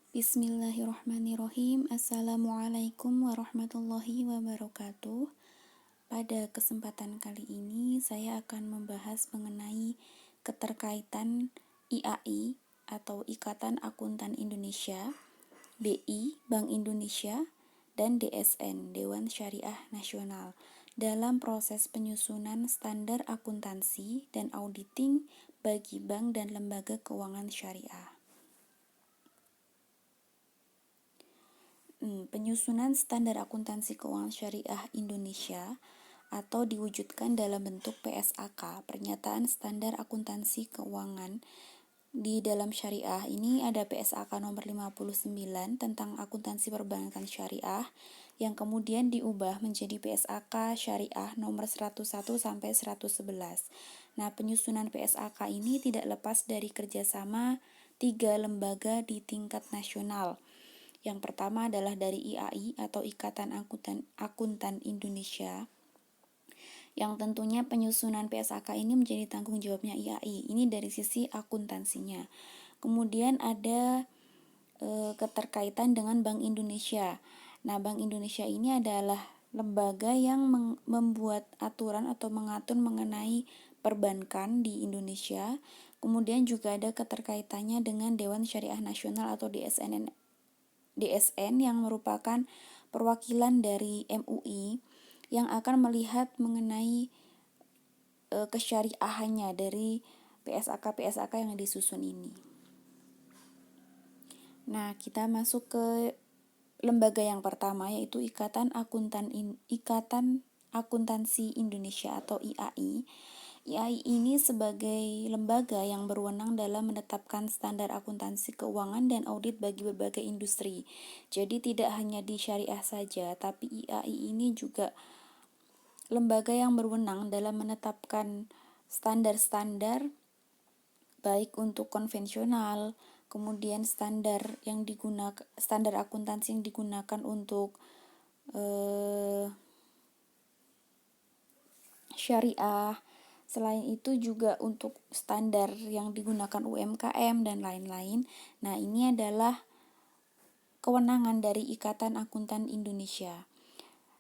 Bismillahirrahmanirrahim. Assalamualaikum warahmatullahi wabarakatuh. Pada kesempatan kali ini saya akan membahas mengenai keterkaitan IAI atau Ikatan Akuntan Indonesia, BI Bank Indonesia, dan DSN Dewan Syariah Nasional dalam proses penyusunan standar akuntansi dan auditing bagi bank dan lembaga keuangan syariah. Penyusunan standar akuntansi keuangan syariah Indonesia atau diwujudkan dalam bentuk PSAK, Pernyataan Standar Akuntansi Keuangan. Di dalam syariah ini ada PSAK nomor 59 tentang akuntansi perbankan syariah yang kemudian diubah menjadi PSAK Syariah nomor 101 sampai 111. Nah, penyusunan PSAK ini tidak lepas dari kerjasama 3 lembaga di tingkat nasional. Yang pertama adalah dari IAI atau Ikatan Akuntan Indonesia, yang tentunya penyusunan PSAK ini menjadi tanggung jawabnya IAI. Ini dari sisi akuntansinya. Kemudian ada keterkaitan dengan Bank Indonesia. Nah, Bank Indonesia ini adalah lembaga yang membuat aturan atau mengatur mengenai perbankan di Indonesia. Kemudian juga ada keterkaitannya dengan Dewan Syariah Nasional atau DSN yang merupakan perwakilan dari MUI yang akan melihat mengenai kesyariahannya dari PSAK yang disusun ini. Nah, kita masuk ke lembaga yang pertama, yaitu Ikatan Akuntansi Indonesia atau IAI. IAI ini sebagai lembaga yang berwenang dalam menetapkan standar akuntansi keuangan dan audit bagi berbagai industri. Jadi tidak hanya di syariah saja, tapi IAI ini juga lembaga yang berwenang dalam menetapkan standar-standar baik untuk konvensional, kemudian standar akuntansi yang digunakan untuk syariah. Selain itu juga untuk standar yang digunakan UMKM dan lain-lain. Nah, ini adalah kewenangan dari Ikatan Akuntan Indonesia.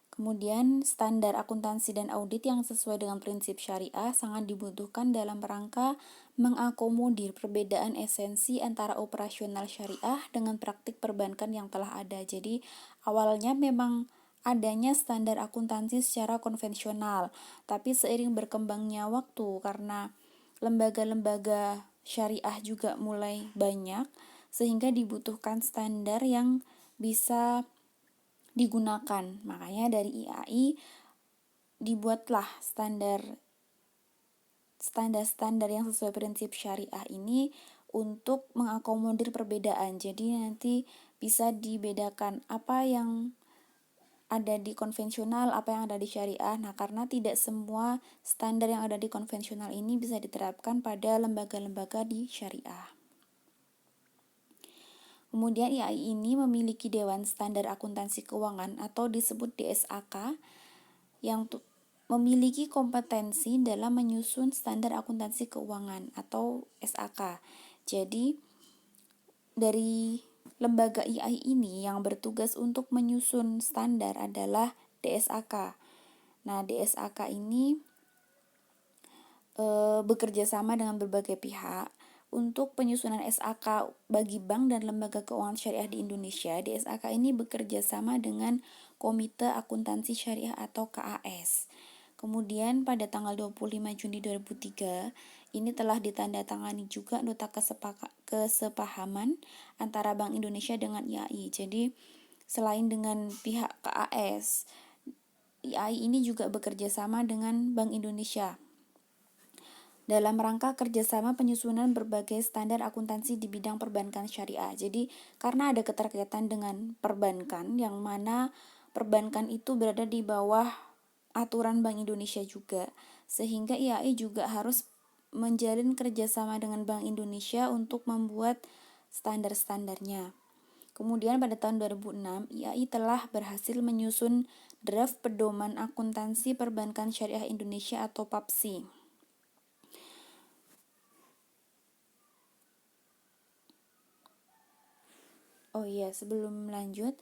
Kemudian standar akuntansi dan audit yang sesuai dengan prinsip syariah sangat dibutuhkan dalam rangka mengakomodir perbedaan esensi antara operasional syariah dengan praktik perbankan yang telah ada. Jadi awalnya memang adanya standar akuntansi secara konvensional, tapi seiring berkembangnya waktu karena lembaga-lembaga syariah juga mulai banyak, sehingga dibutuhkan standar yang bisa digunakan. Makanya dari IAI dibuatlah standar yang sesuai prinsip syariah ini untuk mengakomodir perbedaan. Jadi nanti bisa dibedakan apa yang ada di konvensional, apa yang ada di syariah. Nah, karena tidak semua standar yang ada di konvensional ini bisa diterapkan pada lembaga-lembaga di syariah. Kemudian IAI ini memiliki Dewan Standar Akuntansi Keuangan atau disebut DSAK yang memiliki kompetensi dalam menyusun standar akuntansi keuangan atau SAK. Jadi dari lembaga IAI ini yang bertugas untuk menyusun standar adalah DSAK. Nah, DSAK ini bekerja sama dengan berbagai pihak untuk penyusunan SAK bagi bank dan lembaga keuangan syariah di Indonesia. DSAK ini bekerja sama dengan Komite Akuntansi Syariah atau KAS. Kemudian pada tanggal 25 Juni 2003, ini telah ditandatangani juga nota kesepahaman antara Bank Indonesia dengan IAI. Jadi selain dengan pihak KAS, IAI ini juga bekerja sama dengan Bank Indonesia dalam rangka kerjasama penyusunan berbagai standar akuntansi di bidang perbankan syariah. Jadi karena ada keterkaitan dengan perbankan, yang mana perbankan itu berada di bawah aturan Bank Indonesia juga, sehingga IAI juga harus menjalin kerjasama dengan Bank Indonesia untuk membuat standar-standarnya. Kemudian pada tahun 2006, IAI telah berhasil menyusun draft pedoman akuntansi perbankan syariah Indonesia atau PAPSI. Oh iya, sebelum lanjut,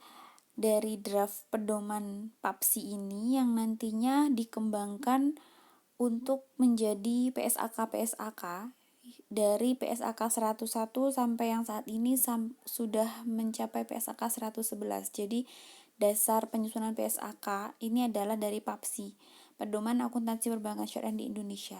dari draft pedoman PAPSI ini yang nantinya dikembangkan untuk menjadi PSAK-PSAK dari PSAK 101 sampai yang saat ini sudah mencapai PSAK 111. Jadi dasar penyusunan PSAK ini adalah dari PAPSI, Pedoman Akuntansi Perbankan Syariah di Indonesia.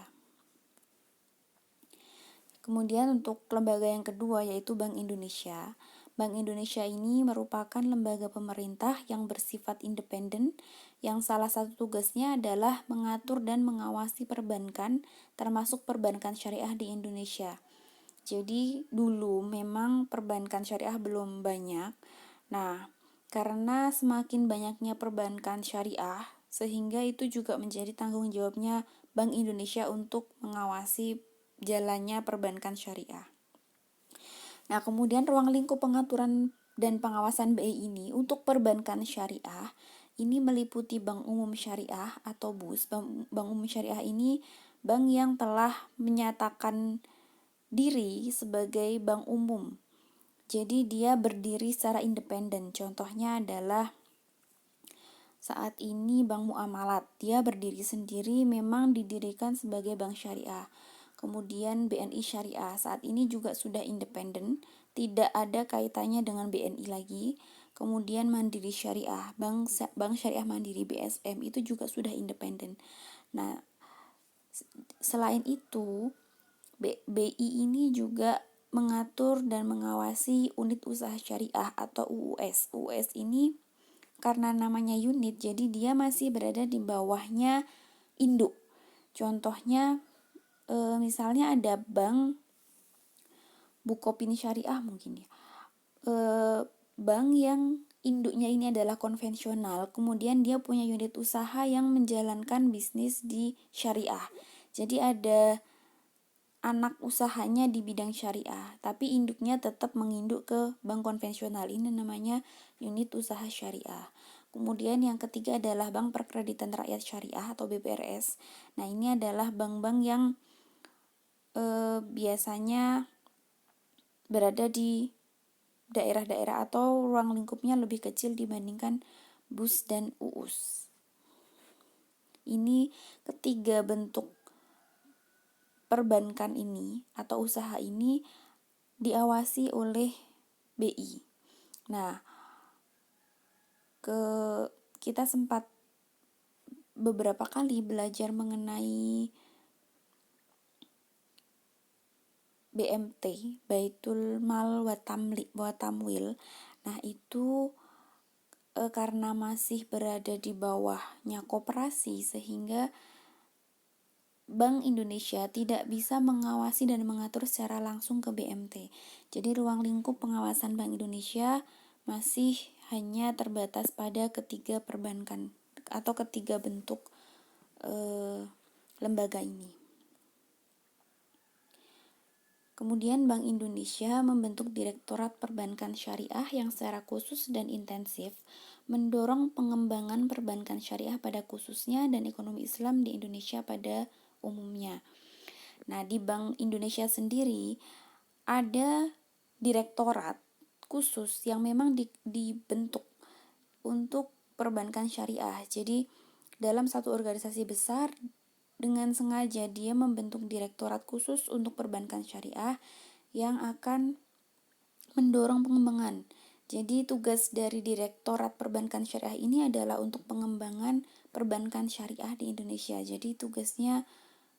Kemudian untuk lembaga yang kedua yaitu Bank Indonesia. Bank Indonesia ini merupakan lembaga pemerintah yang bersifat independen, yang salah satu tugasnya adalah mengatur dan mengawasi perbankan, termasuk perbankan syariah di Indonesia. Jadi dulu memang perbankan syariah belum banyak. Nah, karena semakin banyaknya perbankan syariah, sehingga itu juga menjadi tanggung jawabnya Bank Indonesia untuk mengawasi jalannya perbankan syariah. Nah, kemudian ruang lingkup pengaturan dan pengawasan BI ini untuk perbankan syariah ini meliputi Bank Umum Syariah atau BUS. Bank Umum Syariah ini bank yang telah menyatakan diri sebagai bank umum. Jadi dia berdiri secara independen. Contohnya adalah saat ini Bank Muamalat, dia berdiri sendiri, memang didirikan sebagai bank syariah. Kemudian BNI Syariah saat ini juga sudah independen, tidak ada kaitannya dengan BNI lagi. Kemudian Mandiri Syariah, Bank Syariah Mandiri BSM itu juga sudah independen. Nah, selain itu BI ini juga mengatur dan mengawasi unit usaha syariah atau UUS. UUS ini karena namanya unit, jadi dia masih berada di bawahnya induk. Contohnya misalnya ada bank Bukopin Syariah mungkin ya. Bank yang induknya ini adalah konvensional, kemudian dia punya unit usaha yang menjalankan bisnis di syariah. Jadi ada anak usahanya di bidang syariah, tapi induknya tetap menginduk ke bank konvensional. Ini namanya unit usaha syariah. Kemudian yang ketiga adalah Bank Perkreditan Rakyat Syariah atau BPRS. Nah, ini adalah bank-bank yang biasanya berada di daerah-daerah atau ruang lingkupnya lebih kecil dibandingkan BUS dan UUS. Ini ketiga bentuk perbankan ini atau usaha ini diawasi oleh BI. Nah, kita sempat beberapa kali belajar mengenai BMT, Baitul Mal wa Tamwil. Nah, itu karena masih berada di bawahnya koperasi, sehingga Bank Indonesia tidak bisa mengawasi dan mengatur secara langsung ke BMT. Jadi ruang lingkup pengawasan Bank Indonesia masih hanya terbatas pada ketiga perbankan atau ketiga bentuk lembaga ini. Kemudian Bank Indonesia membentuk Direktorat Perbankan Syariah yang secara khusus dan intensif mendorong pengembangan perbankan syariah pada khususnya dan ekonomi Islam di Indonesia pada umumnya. Nah, di Bank Indonesia sendiri ada direktorat khusus yang memang dibentuk untuk perbankan syariah. Jadi, dalam satu organisasi besar dengan sengaja dia membentuk direktorat khusus untuk perbankan syariah yang akan mendorong pengembangan. Jadi tugas dari Direktorat Perbankan Syariah ini adalah untuk pengembangan perbankan syariah di Indonesia. Jadi tugasnya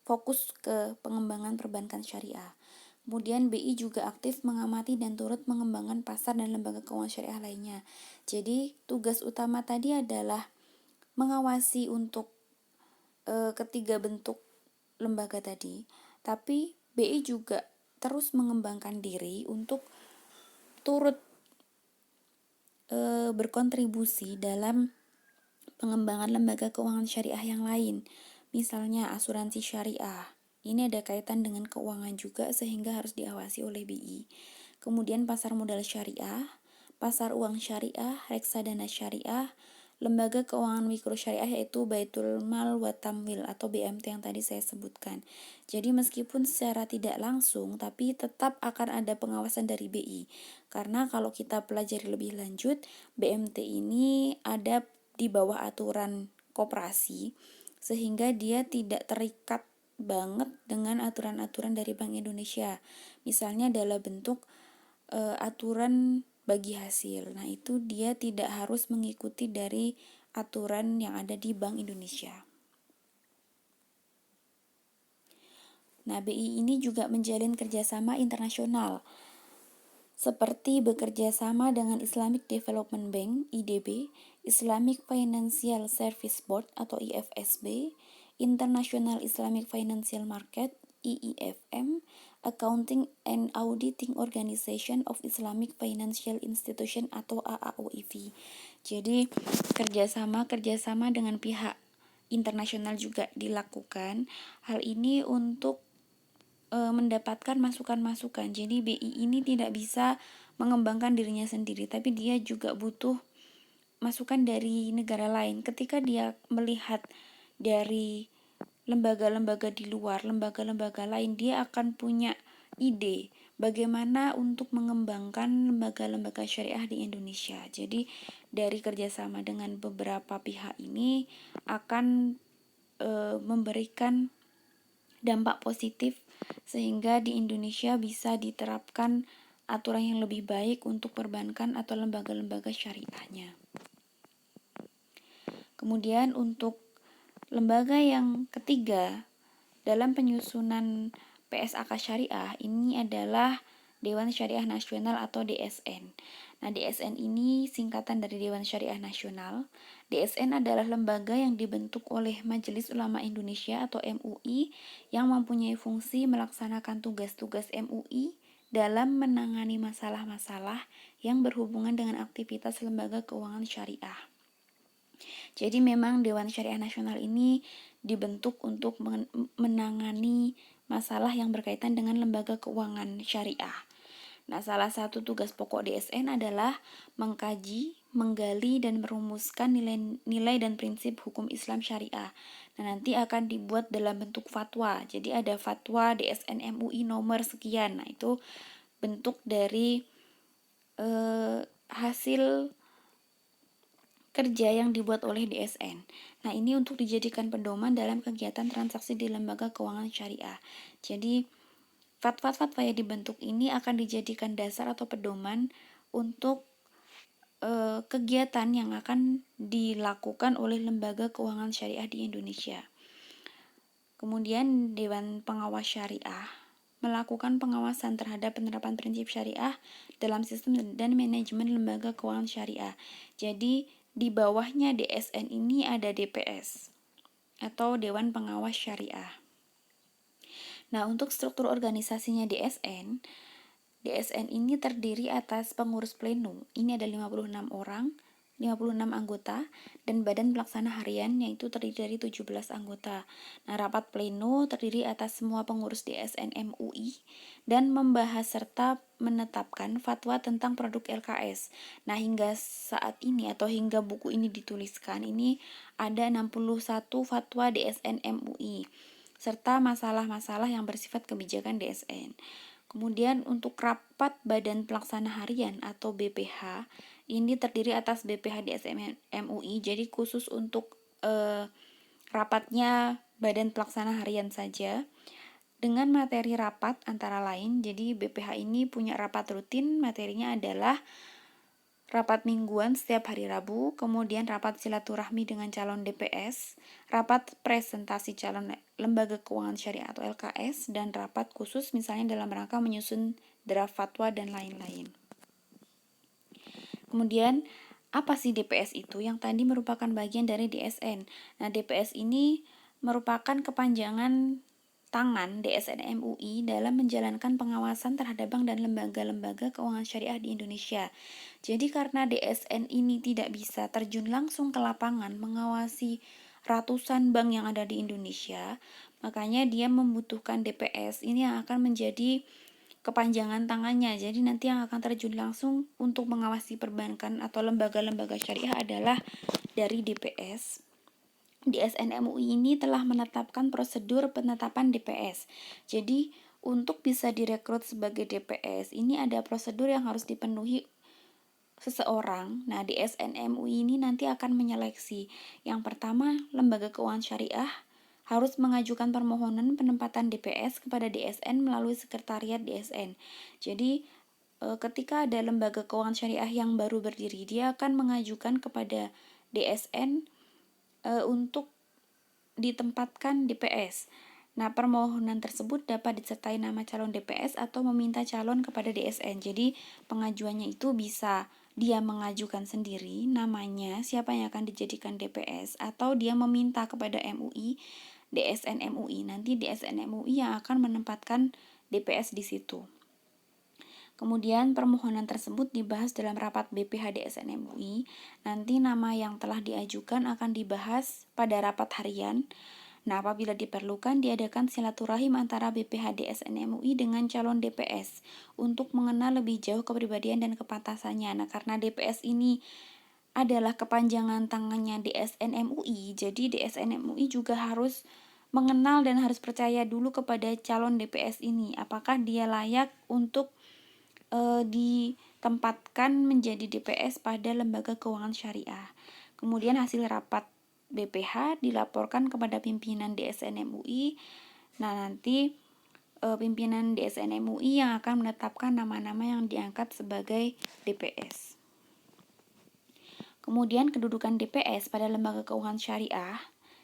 fokus ke pengembangan perbankan syariah. Kemudian BI juga aktif mengamati dan turut mengembangkan pasar dan lembaga keuangan syariah lainnya. Jadi tugas utama tadi adalah mengawasi untuk ketiga bentuk lembaga tadi, tapi BI juga terus mengembangkan diri untuk turut berkontribusi dalam pengembangan lembaga keuangan syariah yang lain. Misalnya asuransi syariah. Ini ada kaitan dengan keuangan juga sehingga harus diawasi oleh BI. Kemudian pasar modal syariah, pasar uang syariah, reksadana syariah, lembaga keuangan mikro syariah, yaitu Baitul Mal wa Tamwil atau BMT yang tadi saya sebutkan. Jadi meskipun secara tidak langsung, tapi tetap akan ada pengawasan dari BI. Karena kalau kita pelajari lebih lanjut, BMT ini ada di bawah aturan koperasi, sehingga dia tidak terikat banget dengan aturan-aturan dari Bank Indonesia. Misalnya dalam bentuk aturan bagi hasil. Nah, itu dia tidak harus mengikuti dari aturan yang ada di Bank Indonesia. Nah, BI ini juga menjalin kerjasama internasional, seperti bekerja sama dengan Islamic Development Bank (IDB), Islamic Financial Service Board atau IFSB, International Islamic Financial Market (IIFM), Accounting and Auditing Organization of Islamic Financial Institution atau AAOIV. Jadi kerjasama dengan pihak internasional juga dilakukan. Hal ini untuk mendapatkan masukan-masukan. Jadi BI ini tidak bisa mengembangkan dirinya sendiri, tapi dia juga butuh masukan dari negara lain. Ketika dia melihat dari lembaga-lembaga di luar, lembaga-lembaga lain, dia akan punya ide bagaimana untuk mengembangkan lembaga-lembaga syariah di Indonesia. Jadi dari kerjasama dengan beberapa pihak ini akan memberikan dampak positif sehingga di Indonesia bisa diterapkan aturan yang lebih baik untuk perbankan atau lembaga-lembaga syariahnya. Kemudian untuk lembaga yang ketiga dalam penyusunan PSAK Syariah ini adalah Dewan Syariah Nasional atau DSN. Nah, DSN ini singkatan dari Dewan Syariah Nasional. DSN adalah lembaga yang dibentuk oleh Majelis Ulama Indonesia atau MUI yang mempunyai fungsi melaksanakan tugas-tugas MUI dalam menangani masalah-masalah yang berhubungan dengan aktivitas lembaga keuangan syariah. Jadi memang Dewan Syariah Nasional ini dibentuk untuk menangani masalah yang berkaitan dengan lembaga keuangan syariah. Nah, salah satu tugas pokok DSN adalah mengkaji, menggali, dan merumuskan nilai dan prinsip hukum Islam syariah. Nah, nanti akan dibuat dalam bentuk fatwa. Jadi ada fatwa DSN MUI nomor sekian. Nah, itu bentuk dari hasil kerja yang dibuat oleh DSN. Nah, ini untuk dijadikan pedoman dalam kegiatan transaksi di lembaga keuangan syariah. Jadi, fatwa-fatwa yang dibentuk ini akan dijadikan dasar atau pedoman untuk kegiatan yang akan dilakukan oleh lembaga keuangan syariah di Indonesia. Kemudian Dewan Pengawas Syariah melakukan pengawasan terhadap penerapan prinsip syariah dalam sistem dan manajemen lembaga keuangan syariah. Jadi di bawahnya DSN ini ada DPS atau Dewan Pengawas Syariah. Nah, untuk struktur organisasinya DSN ini terdiri atas pengurus pleno, ini ada 56 orang, 56 anggota, dan badan pelaksana harian yaitu terdiri dari 17 anggota. Nah, rapat pleno terdiri atas semua pengurus DSN MUI dan membahas serta menetapkan fatwa tentang produk LKS. Nah, hingga saat ini atau hingga buku ini dituliskan, ini ada 61 fatwa DSN MUI serta masalah-masalah yang bersifat kebijakan DSN. Kemudian untuk rapat Badan Pelaksana Harian atau BPH, ini terdiri atas BPH DSN MUI, jadi khusus untuk rapatnya Badan Pelaksana Harian saja. Dengan materi rapat antara lain, jadi BPH ini punya rapat rutin, materinya adalah rapat mingguan setiap hari Rabu, kemudian rapat silaturahmi dengan calon DPS, rapat presentasi calon lembaga keuangan syariah atau LKS, dan rapat khusus misalnya dalam rangka menyusun draft fatwa dan lain-lain. Kemudian, apa sih DPS itu? Yang tadi merupakan bagian dari DSN. Nah, DPS ini merupakan kepanjangan tangan DSN MUI dalam menjalankan pengawasan terhadap bank dan lembaga-lembaga keuangan syariah di Indonesia. Jadi karena DSN ini tidak bisa terjun langsung ke lapangan mengawasi ratusan bank yang ada di Indonesia, makanya dia membutuhkan DPS ini yang akan menjadi kepanjangan tangannya. Jadi nanti yang akan terjun langsung untuk mengawasi perbankan atau lembaga-lembaga syariah adalah dari DPS. DSN MUI ini telah menetapkan prosedur penetapan DPS. Jadi untuk bisa direkrut sebagai DPS ini ada prosedur yang harus dipenuhi seseorang. Nah, DSN MUI ini nanti akan menyeleksi. Yang pertama, lembaga keuangan syariah harus mengajukan permohonan penempatan DPS kepada DSN melalui sekretariat DSN. Jadi, ketika ada lembaga keuangan syariah yang baru berdiri, dia akan mengajukan kepada DSN untuk ditempatkan DPS. Nah, permohonan tersebut dapat disertai nama calon DPS atau meminta calon kepada DSN. Jadi, pengajuannya itu bisa dia mengajukan sendiri namanya siapa yang akan dijadikan DPS atau dia meminta kepada MUI, DSN MUI. Nanti DSN MUI yang akan menempatkan DPS di situ. Kemudian permohonan tersebut dibahas dalam rapat BPH DSN MUI. Nanti nama yang telah diajukan akan dibahas pada rapat harian. Nah, apabila diperlukan, diadakan silaturahim antara BPH DSN MUI dengan calon DPS untuk mengenal lebih jauh kepribadian dan kepantasannya. Nah, karena DPS ini adalah kepanjangan tangannya DSN MUI, jadi DSN MUI juga harus mengenal dan harus percaya dulu kepada calon DPS ini. Apakah dia layak untuk ditempatkan menjadi DPS pada lembaga keuangan syariah. Kemudian hasil rapat BPH dilaporkan kepada pimpinan DSN MUI. Nah, nanti pimpinan DSN MUI yang akan menetapkan nama-nama yang diangkat sebagai DPS. Kemudian kedudukan DPS pada lembaga keuangan syariah.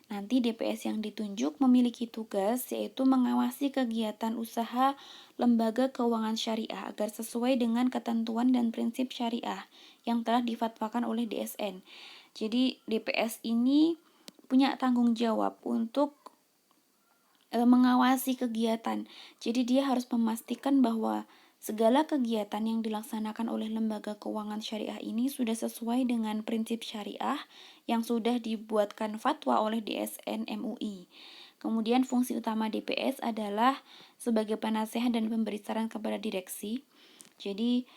Nanti DPS yang ditunjuk memiliki tugas yaitu mengawasi kegiatan usaha lembaga keuangan syariah agar sesuai dengan ketentuan dan prinsip syariah yang telah difatwakan oleh DSN. Jadi DPS ini punya tanggung jawab untuk mengawasi kegiatan. Jadi dia harus memastikan bahwa segala kegiatan yang dilaksanakan oleh lembaga keuangan syariah ini sudah sesuai dengan prinsip syariah yang sudah dibuatkan fatwa oleh DSN MUI. Kemudian fungsi utama DPS adalah sebagai penasehat dan pemberi saran kepada direksi. Jadi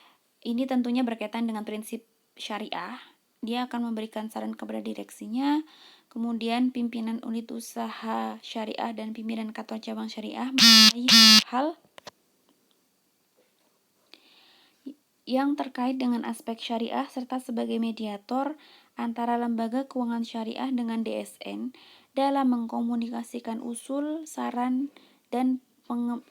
ini tentunya berkaitan dengan prinsip syariah. Dia akan memberikan saran kepada direksinya. Kemudian pimpinan unit usaha syariah dan pimpinan kantor cabang syariah mengenai hal yang terkait dengan aspek syariah serta sebagai mediator antara lembaga keuangan syariah dengan DSN dalam mengkomunikasikan usul, saran, dan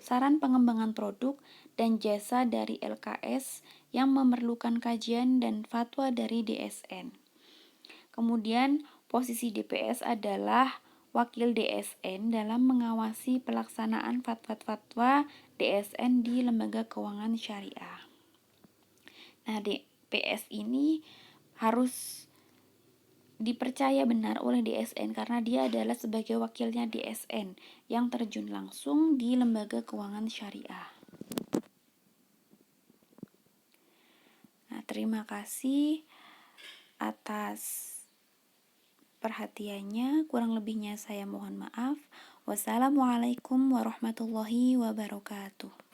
saran pengembangan produk dan jasa dari LKS yang memerlukan kajian dan fatwa dari DSN. Kemudian posisi DPS adalah wakil DSN dalam mengawasi pelaksanaan fatwa-fatwa DSN di lembaga keuangan syariah. Nah, DPS ini harus dipercaya benar oleh DSN karena dia adalah sebagai wakilnya DSN yang terjun langsung di lembaga keuangan syariah. Nah, terima kasih atas perhatiannya. Kurang lebihnya saya mohon maaf. Wassalamualaikum warahmatullahi wabarakatuh.